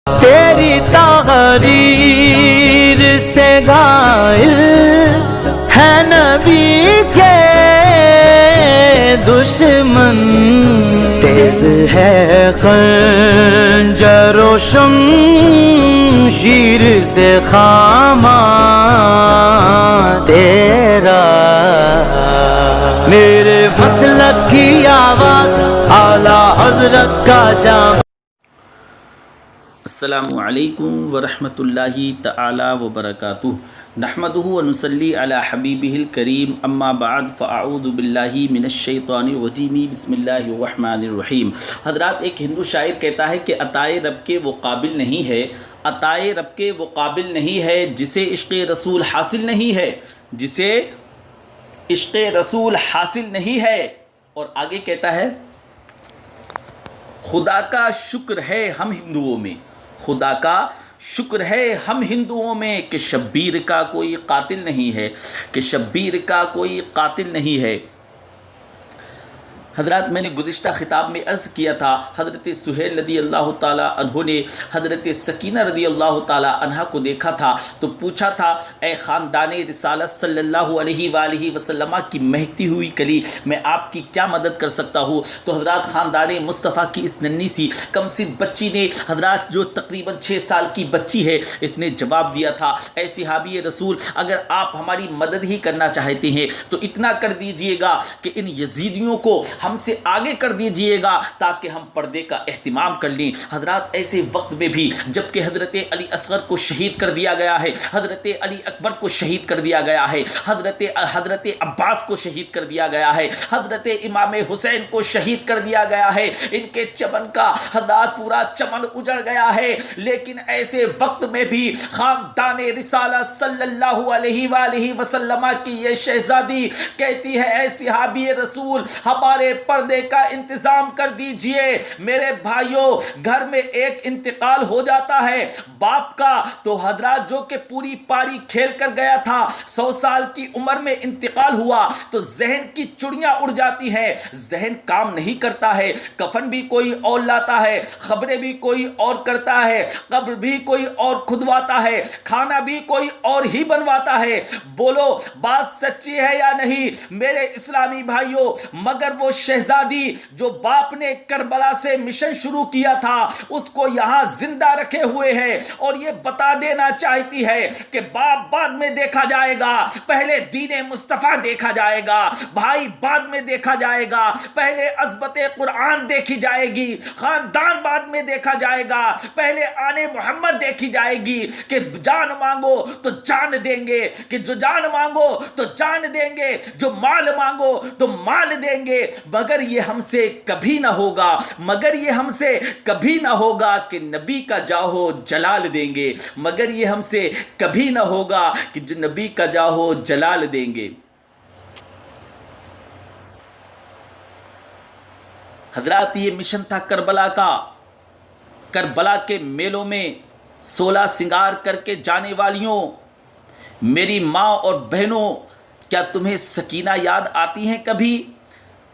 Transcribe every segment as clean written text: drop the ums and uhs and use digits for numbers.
تیری تحریر سے غائل ہے نبی کے دشمن، تیز ہے خنجر و شمشیر سے خامہ تیرا، میرے مسلک کی آواز اعلیٰ حضرت کا جام۔ السلام علیکم ورحمۃ اللہ تعالی وبرکاتہ، نحمدہ ونصلی علی حبیبہ الکریم، اما بعد فاعوذ باللہ من الشیطان الرجیم، بسم اللہ الرحمن الرحیم۔ حضرات، ایک ہندو شاعر کہتا ہے کہ عطائے رب کے وہ قابل نہیں ہے، عطائے رب کے وہ قابل نہیں ہے جسے عشق رسول حاصل نہیں ہے، جسے عشق رسول حاصل نہیں ہے۔ اور آگے کہتا ہے خدا کا شکر ہے ہم ہندوؤں میں، خدا کا شکر ہے ہم ہندوؤں میں کہ شبیر کا کوئی قاتل نہیں ہے، کہ شبیر کا کوئی قاتل نہیں ہے۔ حضرات، میں نے گزشتہ خطاب میں عرض کیا تھا، حضرت سہیل رضی اللہ تعالیٰ عنہ نے حضرت سکینہ رضی اللہ تعالیٰ عنہ کو دیکھا تھا تو پوچھا تھا، اے خاندان رسالت صلی اللہ علیہ وآلہ وسلم کی مہکتی ہوئی کلی، میں آپ کی کیا مدد کر سکتا ہوں؟ تو حضرات، خاندان مصطفیٰ کی اس ننھی سی کم سی بچی نے، حضرات جو تقریباً 6 سال کی بچی ہے، اس نے جواب دیا تھا، اے صحابی رسول، اگر آپ ہماری مدد ہی کرنا چاہتے ہیں تو اتنا کر دیجئے گا کہ ان یزیدیوں کو ہم سے آگے کر دیجئے گا تاکہ ہم پردے کا اہتمام کر لیں۔ حضرات، ایسے وقت میں بھی جبکہ حضرت علی اصغر کو شہید کر دیا گیا ہے، حضرت علی اکبر کو شہید کر دیا گیا ہے، حضرت عباس کو شہید کر دیا گیا ہے، حضرت امام حسین کو شہید کر دیا گیا ہے، ان کے چمن کا حضرات پورا چمن اجڑ گیا ہے، لیکن ایسے وقت میں بھی خاندان رسالت صلی اللہ علیہ وآلہ وسلم کی یہ شہزادی کہتی ہے، اے صحابی رسول، ہمارے پردے کا انتظام کر دیجئے۔ میرے بھائیوں، گھر میں ایک انتقال ہو جاتا ہے باپ کا تو حضرات جو کہ پوری پاری کھیل کر گیا تھا، 100 سال کی عمر میں انتقال ہوا تو ذہن کی چڑیاں اڑ جاتی ہیں، ذہن کام نہیں کرتا ہے، کفن بھی کوئی اور لاتا ہے، خبریں بھی کوئی اور کرتا ہے، قبر بھی کوئی اور کھدواتا ہے، کھانا بھی کوئی اور ہی بنواتا ہے۔ بولو بات سچی ہے یا نہیں میرے اسلامی بھائیوں؟ مگر وہ شہزادی جو باپ نے کربلا سے مشن شروع کیا تھا اس کو یہاں زندہ رکھے ہوئے ہے اور یہ بتا دینا چاہتی ہے کہ باپ بعد میں دیکھا جائے گا، پہلے دین مصطفیٰ دیکھا جائے گا، بھائی بعد میں دیکھا جائے گا، پہلے عظمت قرآن دیکھی جائے گی، خاندان بعد میں دیکھا جائے گا، پہلے آنے محمد دیکھی جائے گی کہ جان مانگو تو جان دیں گے، کہ جو جان مانگو تو جان دیں گے، جو مال مانگو تو مال دیں گے، مگر یہ ہم سے کبھی نہ ہوگا، مگر یہ ہم سے کبھی نہ ہوگا کہ نبی کا جاہو جلال دیں گے، مگر یہ ہم سے کبھی نہ ہوگا کہ جو نبی کا جاہو جلال دیں گے۔ حضرات، یہ مشن تھا کربلا کا۔ کربلا کے میلوں میں 16 سنگار کر کے جانے والیوں، میری ماں اور بہنوں، کیا تمہیں سکینہ یاد آتی ہیں کبھی؟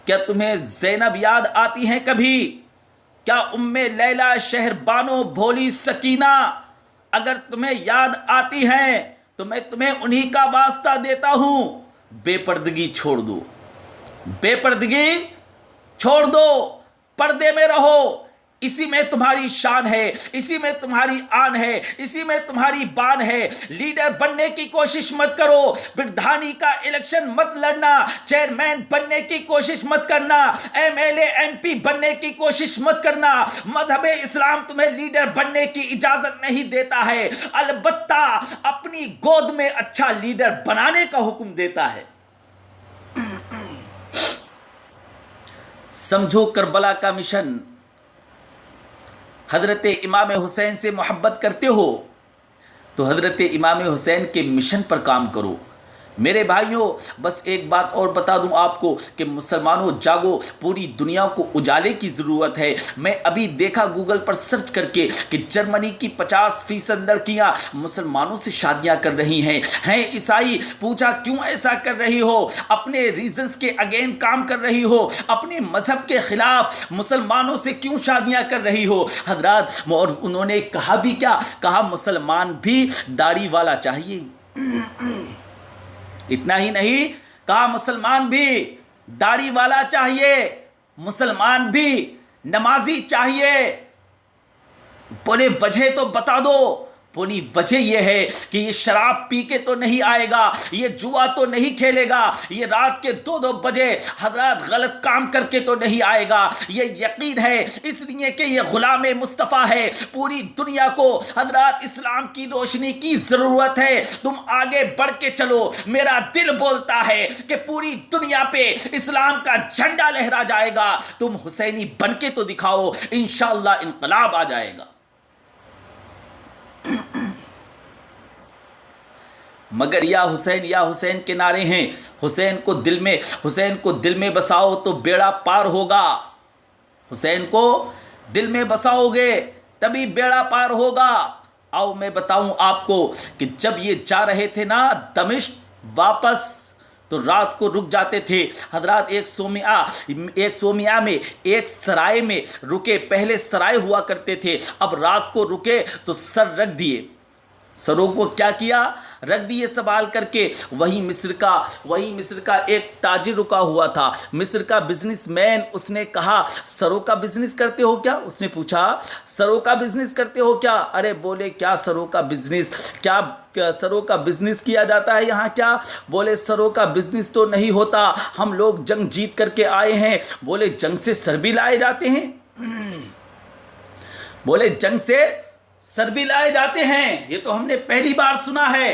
کیا تمہیں زینب یاد آتی ہیں کبھی؟ کیا ام لیلا، شہر بانو، بھولی سکینہ اگر تمہیں یاد آتی ہیں تو میں تمہیں انہی کا واسطہ دیتا ہوں، بے پردگی چھوڑ دو، بے پردگی چھوڑ دو، پردے میں رہو، اسی میں تمہاری شان ہے، اسی میں تمہاری آن ہے، اسی میں تمہاری بان ہے۔ لیڈر بننے کی کوشش مت کرو، پردھانی کا الیکشن مت لڑنا، چیئرمین بننے کی کوشش مت کرنا، MLA MP بننے کی کوشش مت کرنا۔ مذہب اسلام تمہیں لیڈر بننے کی اجازت نہیں دیتا ہے، البتہ اپنی گود میں اچھا لیڈر بنانے کا حکم دیتا ہے۔ سمجھو کربلا کا مشن۔ حضرت امام حسین سے محبت کرتے ہو تو حضرت امام حسین کے مشن پر کام کرو۔ میرے بھائیوں بس ایک بات اور بتا دوں آپ کو کہ مسلمانوں جاگو، پوری دنیا کو اجالے کی ضرورت ہے۔ میں ابھی دیکھا گوگل پر سرچ کر کے کہ جرمنی کی 50% لڑکیاں مسلمانوں سے شادیاں کر رہی ہیں عیسائی۔ پوچھا کیوں ایسا کر رہی ہو؟ اپنے ریزنز کے اگین کام کر رہی ہو، اپنے مذہب کے خلاف مسلمانوں سے کیوں شادیاں کر رہی ہو حضرات؟ اور انہوں نے کہا بھی کیا؟ کہا مسلمان بھی داڑھی والا چاہیے۔ اتنا ہی نہیں، کہا مسلمان بھی داڑھی والا چاہیے، مسلمان بھی نمازی چاہیے۔ بولے وجہ تو بتا دو۔ بولی وجہ یہ ہے کہ یہ شراب پی کے تو نہیں آئے گا، یہ جوا تو نہیں کھیلے گا، یہ رات کے 2 بجے حضرات غلط کام کر کے تو نہیں آئے گا۔ یہ یقین ہے اس لیے کہ یہ غلام مصطفیٰ ہے۔ پوری دنیا کو حضرات اسلام کی روشنی کی ضرورت ہے۔ تم آگے بڑھ کے چلو۔ میرا دل بولتا ہے کہ پوری دنیا پہ اسلام کا جھنڈا لہرا جائے گا۔ تم حسینی بن کے تو دکھاؤ، انشاءاللہ انقلاب آ جائے گا۔ مگر یا حسین کے نعرے ہیں۔ حسین کو دل میں بساؤ تو بیڑا پار ہوگا۔ حسین کو دل میں بساؤ گے تبھی بیڑا پار ہوگا۔ آؤ میں بتاؤں آپ کو کہ جب یہ جا رہے تھے نا دمشق واپس، تو رات کو رک جاتے تھے حضرات ایک سومیا میں، ایک سرائے میں رکے۔ پہلے سرائے ہوا کرتے تھے، اب رات کو رکے تو سر رکھ دیے۔ سروں کو کیا کیا؟ رکھ دیے سنبھال کر کے۔ وہی مصر کا ایک تاجر رکا ہوا تھا، مصر کا بزنس مین۔ اس نے کہا سروں کا بزنس کرتے ہو کیا؟ اس نے پوچھا سروں کا بزنس کرتے ہو کیا؟ ارے بولے کیا سروں کا بزنس؟ کیا سروں کا بزنس کیا جاتا ہے یہاں کیا؟ بولے سروں کا بزنس تو نہیں ہوتا، ہم لوگ جنگ جیت کر کے آئے ہیں۔ بولے جنگ سے سر بھی لائے جاتے ہیں؟ بولے جنگ سے سر بھی لائے جاتے ہیں؟ یہ تو ہم نے پہلی بار سنا ہے۔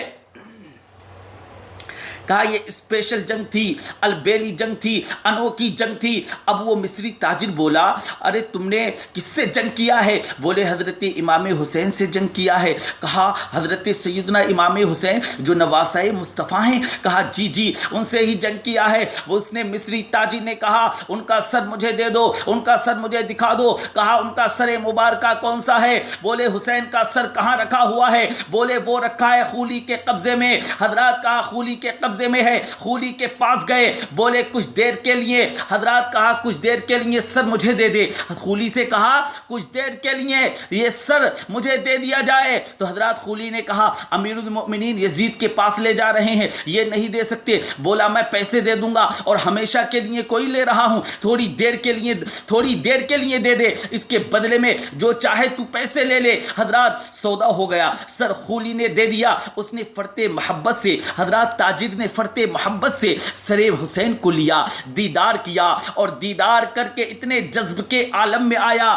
کہا یہ اسپیشل جنگ تھی، البیلی جنگ تھی، انوکھی جنگ تھی۔ اب وہ مصری تاجر بولا ارے تم نے کس سے جنگ کیا ہے؟ بولے حضرت امام حسین سے جنگ کیا ہے۔ کہا حضرت سیدنا امام حسین جو نواسہ مصطفیٰ ہیں؟ کہا جی ان سے ہی جنگ کیا ہے۔ اس نے مصری تاجر نے کہا ان کا سر مجھے دے دو، ان کا سر مجھے دکھا دو۔ کہا ان کا سر مبارکہ کون سا ہے؟ بولے حسین کا سر کہاں رکھا ہوا ہے؟ بولے وہ رکھا ہے خولی کے قبضے میں۔ حضرات کہا خولی کے قبضے میں ہے۔ خولی کے پاس گئے، بولے کچھ دیر کے لیے، حضرات کہا کچھ دیر کے لیے سر مجھے دے دے۔ خولی سے کہا کچھ دیر کے لیے یہ سر مجھے دے دیا جائے۔ تو حضرات خولی نے کہا امیر المؤمنین یزید کے پاس لے جا رہے ہیں، یہ نہیں دے سکتے۔ بولا میں پیسے دے دوں گا اور ہمیشہ کے لیے کوئی لے رہا ہوں، تھوڑی دیر کے لیے دے دے، اس کے بدلے میں جو چاہے تو پیسے لے لے۔ حضرات سودا ہو گیا، سر خولی نے دے دیا۔ اس نے فرتے محبت سے، حضرات تاجر نے فرتے محبت سے سر حسین کو لیا، دیدار کیا، اور دیدار کر کے اتنے جذب کے عالم میں آیا،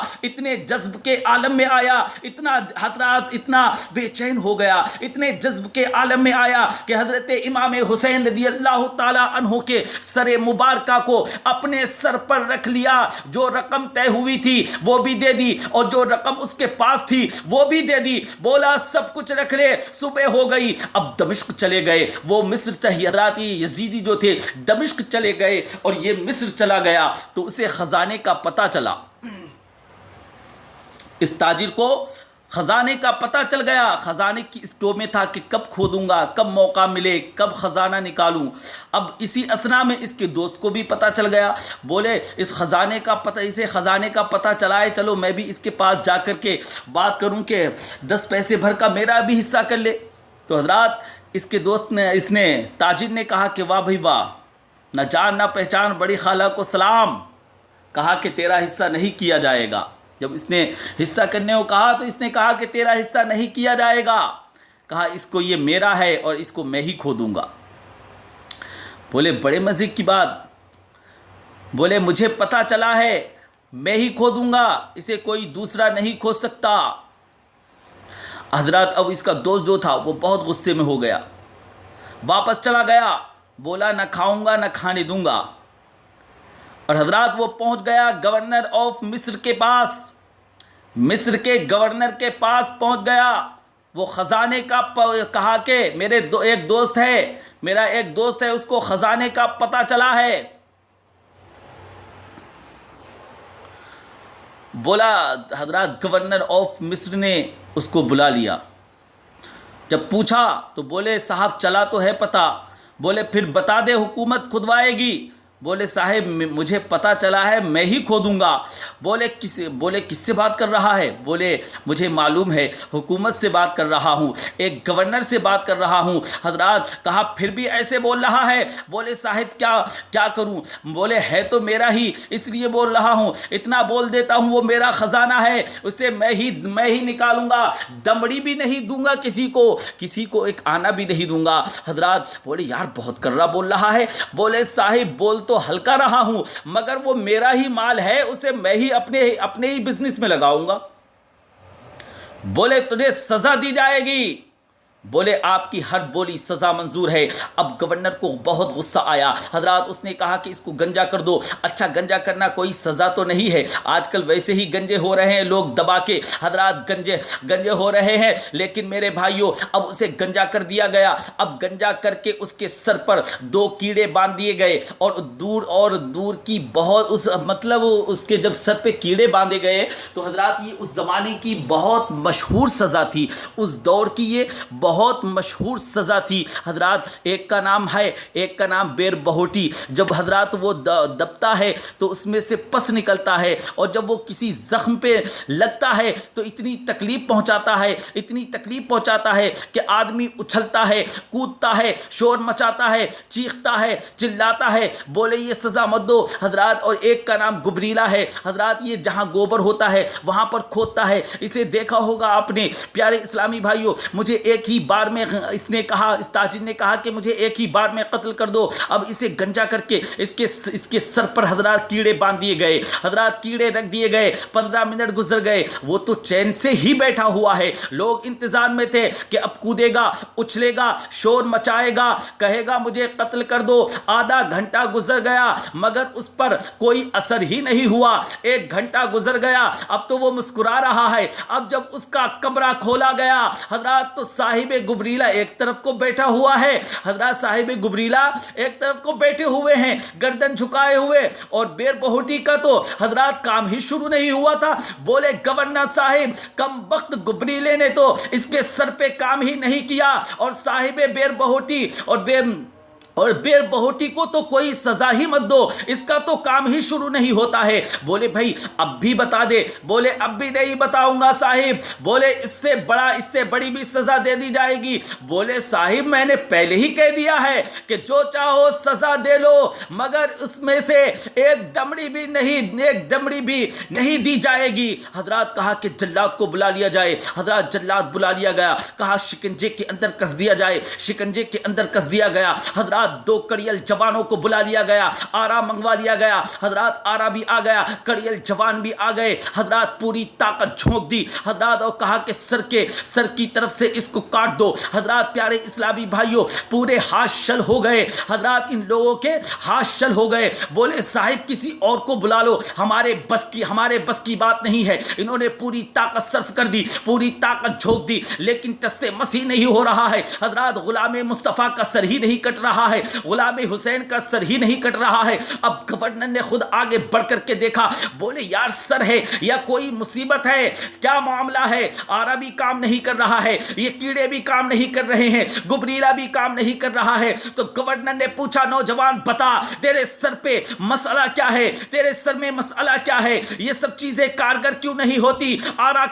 اتنا حضرات اتنا بے چین ہو گیا، اتنے جذب کے عالم میں آیا کہ حضرت امام حسین رضی اللہ تعالی عنہ کے سر مبارکہ کو اپنے سر پر رکھ لیا۔ جو رقم طے ہوئی تھی وہ بھی دے دی، اور جو رقم اس کے پاس تھی وہ بھی دے دی۔ بولا سب کچھ رکھ لے۔ صبح ہو گئی، اب دمشق چلے گئے۔ وہ مصر حضرات یزیدی جو تھے دمشق چلے گئے، اور یہ مصر چلا گیا تو اسے خزانے کا پتہ چلا۔ اس تاجر کو خزانے کا پتہ چل گیا۔ خزانے کی اسٹور میں تھا کہ کب کھودوں گا، کب موقع ملے، کب خزانہ نکالوں۔ اب اسی اسنا میں اس کے دوست کو بھی پتہ چل گیا۔ بولے اسے خزانے کا پتہ چلا ہے، چلو میں بھی اس کے پاس جا کر کے بات کروں کہ 10 پیسے بھر کا میرا بھی حصہ کر لے۔ تو حضرات اس کے دوست نے، تاجر نے کہا کہ واہ بھائی واہ، نہ جان نہ پہچان، بڑی خالہ کو سلام۔ کہا کہ تیرا حصہ نہیں کیا جائے گا۔ جب اس نے حصہ کرنے کو کہا تو اس نے کہا کہ تیرا حصہ نہیں کیا جائے گا۔ کہا اس کو یہ میرا ہے اور اس کو میں ہی کھودوں گا۔ بولے بڑے مزے کی بات۔ بولے مجھے پتہ چلا ہے میں ہی کھودوں گا، اسے کوئی دوسرا نہیں کھود سکتا۔ حضرات اب اس کا دوست جو تھا وہ بہت غصے میں ہو گیا، واپس چلا گیا۔ بولا نہ کھاؤں گا نہ کھانے دوں گا۔ اور حضرات وہ پہنچ گیا گورنر آف مصر کے پاس، مصر کے گورنر کے پاس پہنچ گیا۔ وہ خزانے کا کہا کہ ایک دوست ہے، میرا ایک دوست ہے، اس کو خزانے کا پتہ چلا ہے. بولا حضرات گورنر آف مصر نے اس کو بلا لیا. جب پوچھا تو بولے صاحب چلا تو ہے پتہ. بولے پھر بتا دے حکومت کھدوائے گی. بولے صاحب مجھے پتہ چلا ہے، میں ہی کھودوں گا. بولے کس سے بات کر رہا ہے؟ بولے مجھے معلوم ہے، حکومت سے بات کر رہا ہوں، ایک گورنر سے بات کر رہا ہوں. حضرات کہا پھر بھی ایسے بول رہا ہے. بولے صاحب کیا کروں؟ بولے ہے تو میرا ہی، اس لیے بول رہا ہوں، اتنا بول دیتا ہوں وہ میرا خزانہ ہے، اسے میں ہی نکالوں گا، دمڑی بھی نہیں دوں گا کسی کو ایک آنا بھی نہیں دوں گا. حضرات بولے یار بہت کرا بول رہا ہے. بولے صاحب بول تو ہلکا رہا ہوں، مگر وہ میرا ہی مال ہے، اسے میں ہی اپنے ہی بزنس میں لگاؤں گا. بولے تجھے سزا دی جائے گی. بولے آپ کی ہر بولی سزا منظور ہے. اب گورنر کو بہت غصہ آیا. حضرات اس نے کہا کہ اس کو گنجا کر دو. اچھا گنجا کرنا کوئی سزا تو نہیں ہے، آج کل ویسے ہی گنجے ہو رہے ہیں لوگ دبا کے. حضرات گنجے ہو رہے ہیں، لیکن میرے بھائیوں اب اسے گنجا کر دیا گیا. اب گنجا کر کے اس کے سر پر 2 کیڑے باندھ دیے گئے، اور دور کی بہت مطلب اس کے جب سر پہ کیڑے باندھے گئے تو حضرات یہ اس زمانے کی بہت مشہور سزا تھی، اس دور کی یہ بہت مشہور سزا تھی. حضرات ایک کا نام بیر بہوٹی. جب حضرات وہ دبتا ہے تو اس میں سے پس نکلتا ہے، اور جب وہ کسی زخم پہ لگتا ہے تو اتنی تکلیف پہنچاتا ہے کہ آدمی اچھلتا ہے، کودتا ہے، شور مچاتا ہے، چیختا ہے، چلاتا ہے. بولے یہ سزا مت دو. حضرات اور ایک کا نام گبریلا ہے. حضرات یہ جہاں گوبر ہوتا ہے وہاں پر کھودتا ہے. اسے دیکھا ہوگا آپ نے. پیارے اسلامی بھائیوں مجھے ایک ہی بار میں اس تاجر نے کہا کہ مجھے ایک ہی بار میں قتل کر دو. اب اسے گنجا کر کے اس کے سر پر حضرات کیڑے باندھ دیے گئے. حضرات کیڑے رکھ دیے گئے. 15 منٹ گزر گئے، وہ تو چین سے ہی بیٹھا ہوا ہے. لوگ انتظار میں تھے کہ اب کودے گا، اچھلے گا، شور مچائے گا، کہے گا مجھے قتل کر دو. آدھا گھنٹہ گزر گیا مگر اس پر کوئی اثر ہی نہیں ہوا. 1 گھنٹہ گزر گیا، اب تو وہ مسکرا رہا ہے. اب جب اس کا کمرہ کھولا گیا حضرات تو صاحب گبریلا ایک طرف کو بیٹھا ہوا ہے. حضرات صاحب گبریلا ایک طرف کو بیٹھے ہوئے ہیں گردن جھکائے ہوئے، اور بیر بہوٹی کا تو حضرات کام ہی شروع نہیں ہوا تھا. بولے گورنر صاحب کم وقت گبریلے نے تو اس کے سر پہ کام ہی نہیں کیا، اور صاحب بیر بہوٹی اور بیر بہوٹی کو تو کوئی سزا ہی مت دو، اس کا تو کام ہی شروع نہیں ہوتا ہے. بولے بھائی اب بھی بتا دے. بولے اب بھی نہیں بتاؤں گا صاحب. بولے اس سے بڑی بھی سزا دے دی جائے گی. بولے صاحب میں نے پہلے ہی کہہ دیا ہے کہ جو چاہو سزا دے لو، مگر اس میں سے ایک دمڑی بھی نہیں دی جائے گی. حضرات کہا کہ جلاد کو بلا لیا جائے. حضرات جلاد بلا لیا گیا. کہا شکنجے کے اندر کس دیا جائے. شکنجے کے اندر کس دیا گیا. حضرات 2 کڑیل جوانوں کو بلا لیا گیا. آرا منگوا لیا گیا. حضرات آرا بھی آ گیا، کڑیل جوان بھی آ گئے. حضرات پوری طاقت جھونک دی. حضرات اور کہا کہ سر کی طرف سے اس کو کاٹ دو. حضرات پیارے اسلامی بھائیوں پورے ہاتھ شل ہو گئے. حضرات ان لوگوں کے ہاتھ شل ہو گئے. بولے صاحب کسی اور کو بلا لو، ہمارے بس کی بات نہیں ہے. انہوں نے پوری طاقت صرف کر دی، پوری طاقت جھونک دی، لیکن ٹس سے مسیح نہیں ہو رہا ہے. حضرات غلام مصطفیٰ کا سر ہی نہیں کٹ رہا ہے، غلام حسین کا سر ہی نہیں کٹ رہا ہے. اب گورنر نے خود آگے بڑھ کر کے دیکھا. بولے یار سر ہے یا کوئی مصیبت ہے، کیا معاملہ ہے؟ آرا بھی کام نہیں کر رہا ہے، یہ کیڑے بھی کام نہیں کر رہے ہیں، گبریلا بھی کام نہیں کر رہا ہے. تو گورنر نے پوچھا نوجوان بتا تیرے سر پہ مسئلہ کیا ہے، تیرے سر میں مسئلہ کیا ہے؟ یہ سب چیزیں کارگر کیوں نہیں ہوتی؟ آرا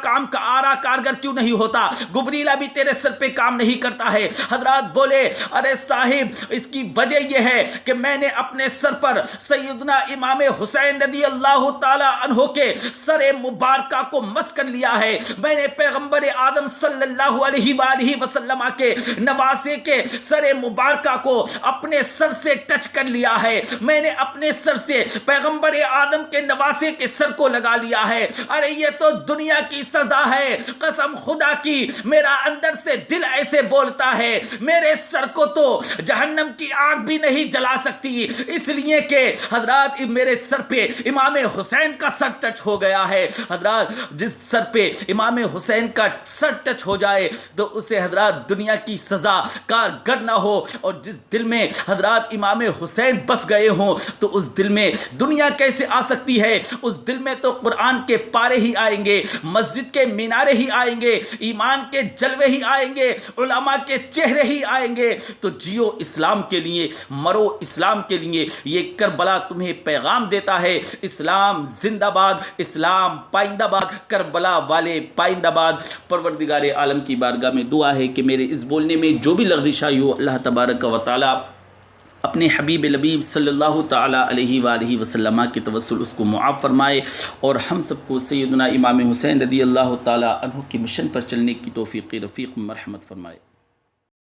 کارگر کیوں نہیں ہوتا؟ گبریلا بھی تیرے سر پہ کام نہیں کرتا ہے. حضرات بولے ارے صاحب اس کی وجہ یہ ہے کہ میں نے اپنے سر پر سیدنا امام حسین رضی اللہ تعالی عنہ کے سر مبارکہ کو مس کر لیا ہے. میں نے پیغمبر آدم صلی اللہ علیہ وآلہ وسلم کے نواسے کے سر مبارکہ کو اپنے سر سے ٹچ کر لیا ہے. میں نے اپنے سر سے پیغمبر آدم کے نواسے کے سر کو لگا لیا ہے. ارے یہ تو دنیا کی سزا ہے. قسم خدا کی میرا اندر سے دل ایسے بولتا ہے میرے سر کو تو جہنم کی آگ بھی نہیں جلا سکتی، اس لیے کہ حضرات میرے سر پہ امام حسین کا سر ٹچ ہو گیا ہے۔ حضرات جس سر پہ امام حسین کا سر ٹچ ہو جائے تو اسے حضرات دنیا کی سزا کارگر نہ ہو، اور جس دل میں حضرات امام حسین بس گئے ہوں تو اس دل میں دنیا کیسے آ سکتی ہے؟ اس دل میں تو قرآن کے پارے ہی آئیں گے، مسجد کے مینارے ہی آئیں گے، ایمان کے جلوے ہی آئیں گے، علماء کے چہرے ہی آئیں گے۔ تو جیو اسلام کے لیے، مرو اسلام کے لیے۔ یہ کربلا تمہیں پیغام دیتا ہے، اسلام زندہ باد، اسلام پائندہ باد، کربلا والے پائندہ باد۔ پروردگار عالم کی بارگاہ میں دعا ہے کہ میرے اس بولنے میں جو بھی لغزش آئی ہو، اللہ تبارک و تعالی اپنے حبیب لبیب صلی اللہ تعالی علیہ وآلہ وسلم کے توسل اس کو معاف فرمائے، اور ہم سب کو سیدنا امام حسین رضی اللہ تعالی عنہ کی مشن پر چلنے کی توفیق رفیق مرحمت فرمائے۔